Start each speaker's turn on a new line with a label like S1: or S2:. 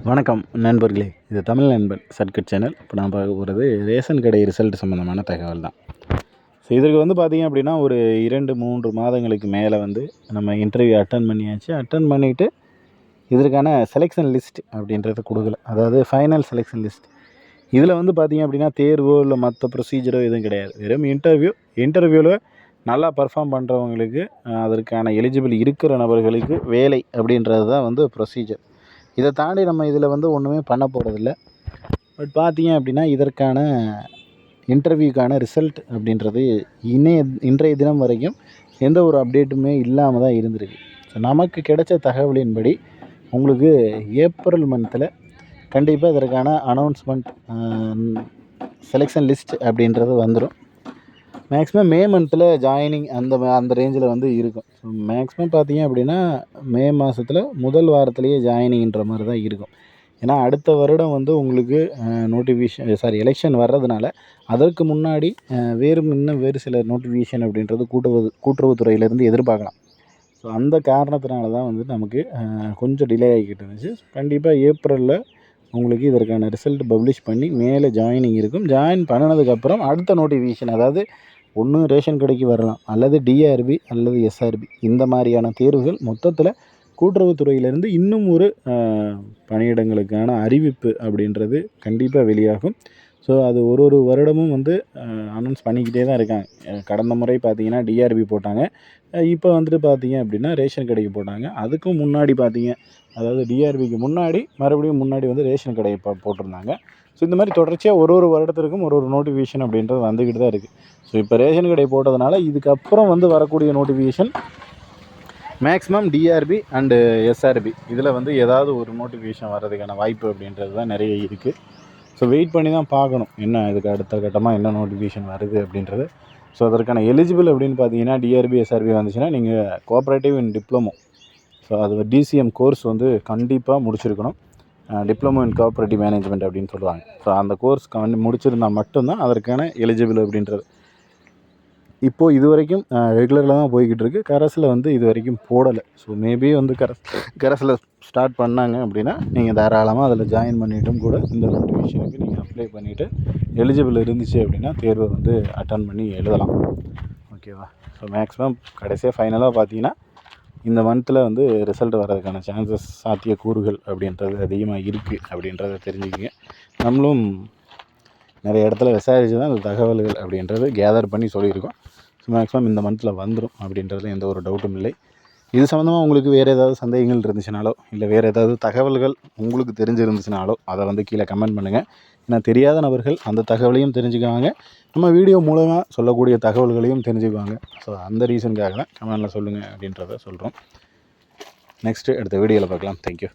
S1: வணக்கம் நண்பர்களே, இது தமிழ் நண்பன் சர்க்கிட் சேனல். இப்போ நான் பார்க்க போகிறது ரேஷன் கடை ரிசல்ட் சம்மந்தமான தகவல் தான். ஸோ இதற்கு பார்த்திங்க அப்படின்னா ஒரு 2-3 மாதங்களுக்கு மேலே நம்ம இன்டர்வியூ அட்டன் பண்ணியாச்சு. அட்டன் பண்ணிவிட்டு இதற்கான செலெக்ஷன் லிஸ்ட் அப்படின்றது கொடுக்கல. அதாவது ஃபைனல் செலெக்ஷன் லிஸ்ட். இதில் பார்த்திங்க அப்படின்னா தேர்வோ இல்லை மற்ற ப்ரொசீஜரோ எதுவும் கிடையாது. வெறும் இன்டர்வியூவில் நல்லா பர்ஃபார்ம் பண்ணுறவங்களுக்கு, அதற்கான எலிஜிபிள் இருக்கிற நபர்களுக்கு வேலை அப்படின்றது தான் ப்ரொசீஜர். இதை தாண்டி நம்ம இதில் ஒன்றுமே பண்ண போகிறதில்ல. பட் பார்த்தீங்க அப்படின்னா இதற்கான இன்டர்வியூக்கான ரிசல்ட் அப்படின்றது இன்றைய தினம் வரைக்கும் எந்த ஒரு அப்டேட்டுமே இல்லாமல் தான் இருந்திருக்கு. ஸோ நமக்கு கிடைச்ச தகவலின்படி உங்களுக்கு ஏப்ரல் மந்தில் கண்டிப்பாக இதற்கான அனௌன்ஸ்மெண்ட், செலெக்ஷன் லிஸ்ட் அப்படின்றது வந்துடும். மேக்ஸிமம் மே மந்தில் ஜாயினிங் அந்த ரேஞ்சில் இருக்கும். ஸோ மேக்ஸிமம் பார்த்தீங்க அப்படின்னா மே மாதத்தில் முதல் வாரத்திலேயே ஜாயினிங்கிற மாதிரி தான் இருக்கும். ஏன்னா அடுத்த வருடம் உங்களுக்கு எலெக்ஷன் வர்றதுனால அதற்கு முன்னாடி இன்னும் வேறு சில நோட்டிஃபிகேஷன் அப்படின்றது கூட்டுறவுத்துறையிலேருந்து எதிர்பார்க்கலாம். ஸோ அந்த காரணத்தினால தான் நமக்கு கொஞ்சம் டிலே ஆகிக்கிட்டு இருந்துச்சு. கண்டிப்பாக ஏப்ரலில் உங்களுக்கு இதற்கான ரிசல்ட் பப்ளிஷ் பண்ணி மேலே ஜாயினிங் இருக்கும். ஜாயின் பண்ணினதுக்கப்புறம் அடுத்த நோட்டிஃபிகேஷன், அதாவது ஒன்று ரேஷன் கடைக்கு வரலாம், அல்லது டிஆர்பி அல்லது எஸ்ஆர்பி, இந்த மாதிரியான தேர்வுகள் மொத்தத்தில் கூட்டுறவுத்துறையிலேருந்து இன்னும் ஒரு பணியிடங்களுக்கான அறிவிப்பு அப்படின்றது கண்டிப்பாக வெளியாகும். ஸோ அது ஒரு வருடமும் அனௌன்ஸ் பண்ணிக்கிட்டே தான் இருக்காங்க. கடந்த முறை பார்த்திங்கன்னா டிஆர்பி போட்டாங்க. இப்போ பார்த்தீங்க அப்படின்னா ரேஷன் கடைக்கு போட்டாங்க. அதுக்கும் முன்னாடி பார்த்தீங்க, அதாவது டிஆர்பிக்கு முன்னாடி மறுபடியும் ரேஷன் கடையை போட்டிருந்தாங்க. ஸோ இந்த மாதிரி தொடர்ச்சியாக ஒரு வருடத்திற்கும் ஒரு நோட்டிஃபிகேஷன் அப்படின்றது வந்துக்கிட்டு தான் இருக்குது. ஸோ இப்போ ரேஷன் கடை போட்டதுனால இதுக்கப்புறம் வரக்கூடிய notification maximum TRB and SRB இதில் ஏதாவது ஒரு நோட்டிஃபிகேஷன் வர்றதுக்கான வாய்ப்பு அப்படின்றது தான் நிறைய இருக்குது. ஸோ வெயிட் பண்ணி தான் பார்க்கணும் என்ன இதுக்கு அடுத்த கட்டமாக என்ன நோட்டிஃபிகேஷன் வருது அப்படின்றது. ஸோ அதற்கான எலிஜிபிள் அப்படின்னு பார்த்தீங்கன்னா டிஆர்பி எஸ்ஆர்பி வந்துச்சுன்னா நீங்கள் கோஆப்ரேட்டிவ் இன் டிப்ளமோ, ஸோ அது டிசிஎம் கோர்ஸ் கண்டிப்பாக முடிச்சிருக்கணும். டிப்ளமோ இன் கோஆப்ரேட்டிவ் மேனேஜ்மெண்ட் அப்படின்னு சொல்லுவாங்க. ஸோ அந்த கோர்ஸ் முடிச்சிருந்தால் மட்டும்தான் அதற்கான எலிஜிபிள் அப்படின்றது. இப்போது இது வரைக்கும் ரெகுலரில் தான் போய்கிட்டு இருக்குது. கரஸில் இது வரைக்கும் போடலை. ஸோ மேபி கரஸில் ஸ்டார்ட் பண்ணாங்க அப்படின்னா நீங்கள் தாராளமாக அதில் ஜாயின் பண்ணிட்டும் கூட இந்த நோட்டிஃபிகேஷனுக்கு நீங்கள் அப்ளை பண்ணிவிட்டு எலிஜிபிள் இருந்துச்சு அப்படின்னா தேர்வை அட்டன் பண்ணி எழுதலாம். ஓகேவா? ஸோ மேக்ஸிமம் கடைசியாக ஃபைனலாக பார்த்தீங்கன்னா இந்த மந்தில் ரிசல்ட் வர்றதுக்கான சான்சஸ், சாத்தியக்கூறுகள் அப்படின்றது அதிகமாக இருக்குது அப்படின்றத தெரிஞ்சுக்கிங்க. நம்மளும் நிறைய இடத்துல விசாரித்து தான் இந்த தகவல்கள் அப்படின்றது கேதர் பண்ணி சொல்லியிருக்கோம். ஸோ மேக்ஸிமம் இந்த மந்தில் வந்துடும் அப்படின்றதுல எந்த ஒரு டவுட்டும் இல்லை. இது சம்மந்தமாக உங்களுக்கு வேறு ஏதாவது சந்தேகங்கள் இருந்துச்சுனாலோ, இல்லை வேறு ஏதாவது தகவல்கள் உங்களுக்கு தெரிஞ்சிருந்துச்சுனாலோ அதை கீழே கமெண்ட் பண்ணுங்கள். ஏன்னா தெரியாத நபர்கள் அந்த தகவலையும் தெரிஞ்சுக்குவாங்க, நம்ம வீடியோ மூலமாக சொல்லக்கூடிய தகவல்களையும் தெரிஞ்சுக்குவாங்க. ஸோ அந்த ரீசனுக்காக தான் கமெண்டில் சொல்லுங்கள் அப்படின்றத சொல்கிறோம். நெக்ஸ்ட்டு அடுத்த வீடியோவில் பார்க்கலாம். தேங்க்யூ.